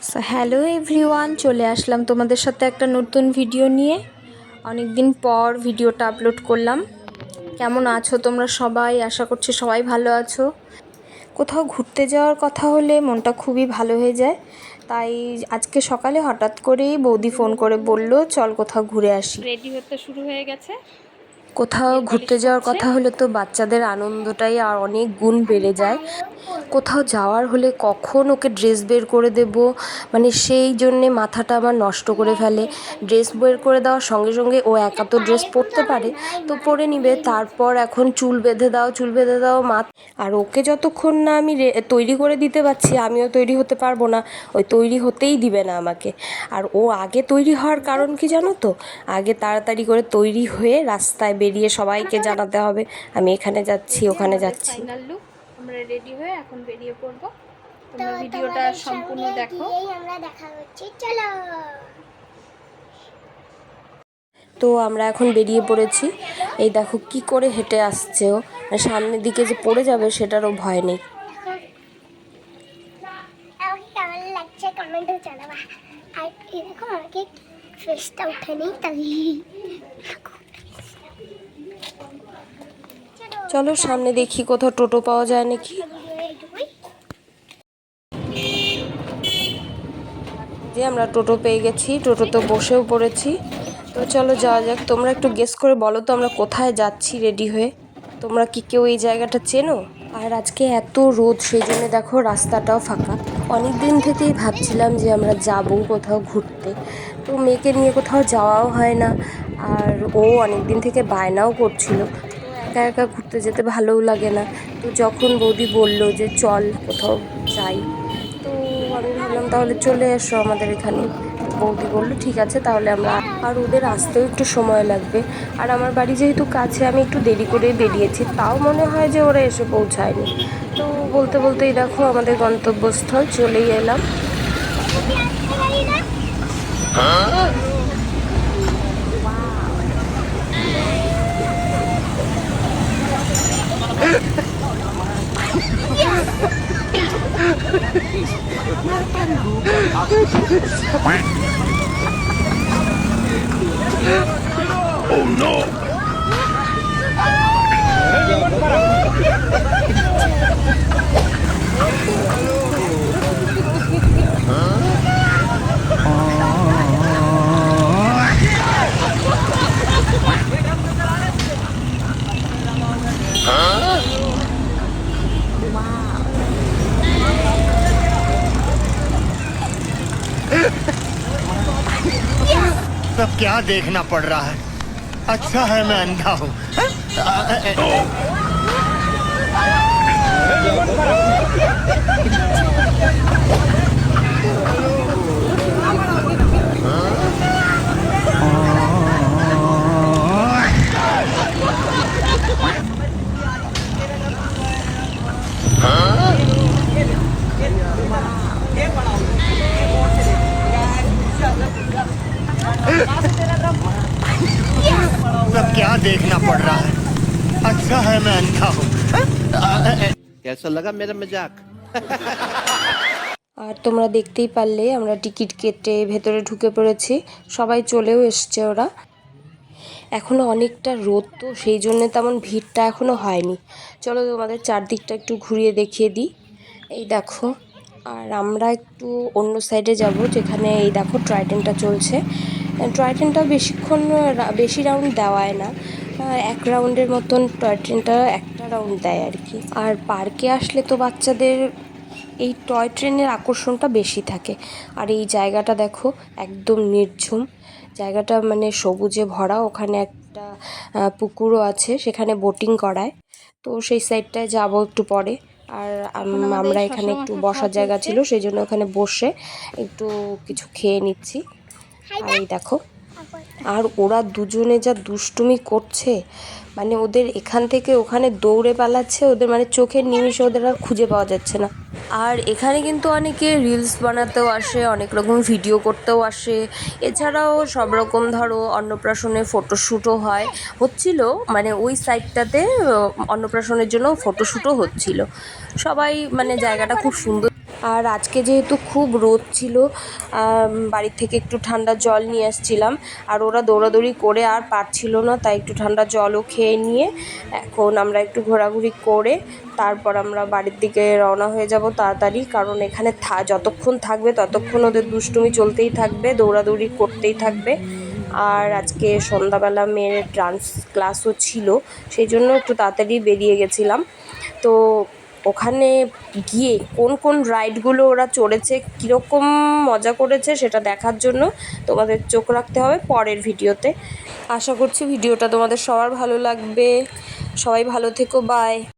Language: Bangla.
সো হ্যালো এভরিওয়ান, চলে আসলাম তোমাদের সাথে একটা নতুন ভিডিও নিয়ে। অনেক দিন পর ভিডিওটা আপলোড করলাম। কেমন আছো তোমরা সবাই? আশা করছি সবাই ভালো আছো। কোথাও ঘুরতে যাওয়ার কথা হলে মনটা খুবই ভালো হয়ে যায়। তাই আজকে সকালে হঠাৎ করেই বৌদি ফোন করে বলল, চল কোথাও ঘুরে আসি। রেডি হতে শুরু হয়ে গেছে। কোথাও ঘুরতে যাওয়ার কথা হলে তো বাচ্চাদের আনন্দটাই আর অনেক গুণ বেড়ে যায়। কোথাও যাওয়ার হলে কখন ওকে ড্রেস বের করে দেব, মানে সেই জন্যে মাথাটা আমার নষ্ট করে ফেলে। ড্রেস বের করে দেওয়ার সঙ্গে সঙ্গে ও একা তো ড্রেস পরতে পারে, তো পরে নিবে। তারপর এখন চুল বেঁধে দাও, চুল বেঁধে দাও মা। আর ওকে যতক্ষণ না আমি তৈরি করে দিতে পারছি, আমিও তৈরি হতে পারবো না। ওই তৈরি হতেই দিবে না আমাকে। আর ও আগে তৈরি হওয়ার কারণ কি জানো তো? আগে তাড়াতাড়ি করে তৈরি হয়ে রাস্তায় বেরিয়ে সবাইকে জানাতে হবে আমি এখানে যাচ্ছি, ওখানে যাচ্ছি। ফাইনাল লুক, আমরা রেডি হয়ে এখন বেরিয়ে পড়ব। তোমরা ভিডিওটা সম্পূর্ণ দেখো। আমরা দেখা হচ্ছে, চলো। তো আমরা এখন বেরিয়ে পড়েছি। এই দেখো কি করে হেঁটে আসছে ও, সামনের দিকে যে পড়ে যাবে সেটারও ভয় নেই। আমাকে কেমন লাগছে কমেন্টে জানাবা। আর এরকম আমাকে ফেসটা উঠে নেই তাই। চলো সামনে দেখি কোথাও টোটো পাওয়া যায় নাকি। যে আমরা টোটো পেয়ে গেছি, টোটোতে বসেও পড়েছি। তো চলো যাওয়া যাক। তোমরা একটু গেস করে বলো তো আমরা কোথায় যাচ্ছি রেডি হয়ে। তোমরা কি কেউ এই জায়গাটা চেনো? আর আজকে এত রোদ, সেই জন্য দেখো রাস্তাটাও ফাঁকা। অনেক দিন থেকেই ভাবছিলাম যে আমরা যাব কোথাও ঘুরতে, তো মেয়েকে নিয়ে কোথাও যাওয়াও হয় না। আর ও অনেক দিন থেকে বায়নাও করছিল, তো একা একা ঘুরতে যেতে ভালোও লাগে না। তো যখন বৌদি বলল যে চল কোথাও যাই, তো আমি ভাবলাম তাহলে চলে এসো আমাদের এখানে। বৌদি বললো ঠিক আছে তাহলে আমরা, আর ওদের আসতেও একটু সময় লাগবে। আর আমার বাড়ি যেহেতু কাছে, আমি একটু দেরি করে বেরিয়েছি, তাও মনে হয় যে ওরা এসে পৌঁছায়নি। তো বলতে বলতেই দেখো আমাদের গন্তব্যস্থল চলেই এলাম। Oh no! सब क्या देखना पड़ रहा है। अच्छा है मैं अंधा हूँ। सब क्या देखना पड़ रहा है। अच्छा है मैं अंधा हूँ। कैसा लगा मेरा मजाक? আর তোমরা দেখতেই পারলে আমরা টিকিট কেটে ভেতরে ঢুকে পড়েছি, সবাই চলেও এসছে ওরা। এখনও অনেকটা রোদ, তো সেই জন্য তেমন ভিড়টা এখনও হয়নি। চলো তোমাদের চারদিকটা একটু ঘুরিয়ে দেখিয়ে দিই। এই দেখো, আর আমরা একটু অন্য সাইডে যাব, যেখানে এই দেখো টয় ট্রেনটা চলছে। টয় ট্রেনটা বেশিক্ষণ বেশি রাউন্ড দেওয়ায় না, এক রাউন্ডের মতন টয় ট্রেনটা একটা রাউন্ড দেয় আর কি। আর পার্কে আসলে তো বাচ্চাদের এই টয় ট্রেনের আকর্ষণটা বেশি থাকে। আর এই জায়গাটা দেখো একদম নির্ঝুম জায়গাটা, মানে সবুজে ভরা। ওখানে একটা পুকুরও আছে, সেখানে বোটিং করায়। তো সেই সাইডটায় যাব একটু পরে। আর আমরা এখানে একটু বসার জায়গা ছিল, সেই জন্য ওখানে বসে একটু কিছু খেয়ে নিচ্ছি। আর এই দেখো, আর ওরা দুজনে যা দুষ্টুমি করছে, মানে ওদের এখান থেকে ওখানে দৌড়ে পালাচ্ছে, ওদের মানে চোখের নিমিষে ওদের আর খুঁজে পাওয়া যাচ্ছে না। আর এখানে কিন্তু অনেকে রিলস বানাতেও আসে, অনেক রকম ভিডিও করতেও আসে। এছাড়াও সব রকম ধরো অন্নপ্রাশনে ফটোশ্যুটও হচ্ছিল, মানে ওই সাইডটাতে অন্নপ্রাশনের জন্য ফটোশ্যুটও হচ্ছিল। সবাই মানে জায়গাটা খুব সুন্দর। আর আজকে যেহেতু খুব রোদ ছিল, বাড়ির থেকে একটু ঠান্ডা জল নিয়ে আসছিলাম, আর ওরা দৌড়াদৌড়ি করে আর পারছিল না, তাই একটু ঠান্ডা জলও খেয়ে নিয়ে এখন আমরা একটু ঘোরাঘুরি করে তারপর আমরা বাড়ির দিকে রওনা হয়ে যাব তাড়াতাড়ি, কারণ এখানে যতক্ষণ থাকবে ততক্ষণ ওদের দুষ্টুমি চলতেই থাকবে, দৌড়াদৌড়ি করতেই থাকবে। আর আজকে সন্ধ্যাবেলা মেয়ের ডান্স ক্লাসও ছিল, সেই জন্য একটু তাড়াতাড়ি বেরিয়ে গেছিলাম। তো ওখানে গিয়ে কোন কোন রাইডগুলো ওরা চড়েছে, কীরকম মজা করেছে সেটা দেখার জন্য তোমাদের চোখ রাখতে হবে পরের ভিডিওতে। আশা করছি ভিডিওটা তোমাদের সবার ভালো লাগবে। সবাই ভালো থেকো, বাই।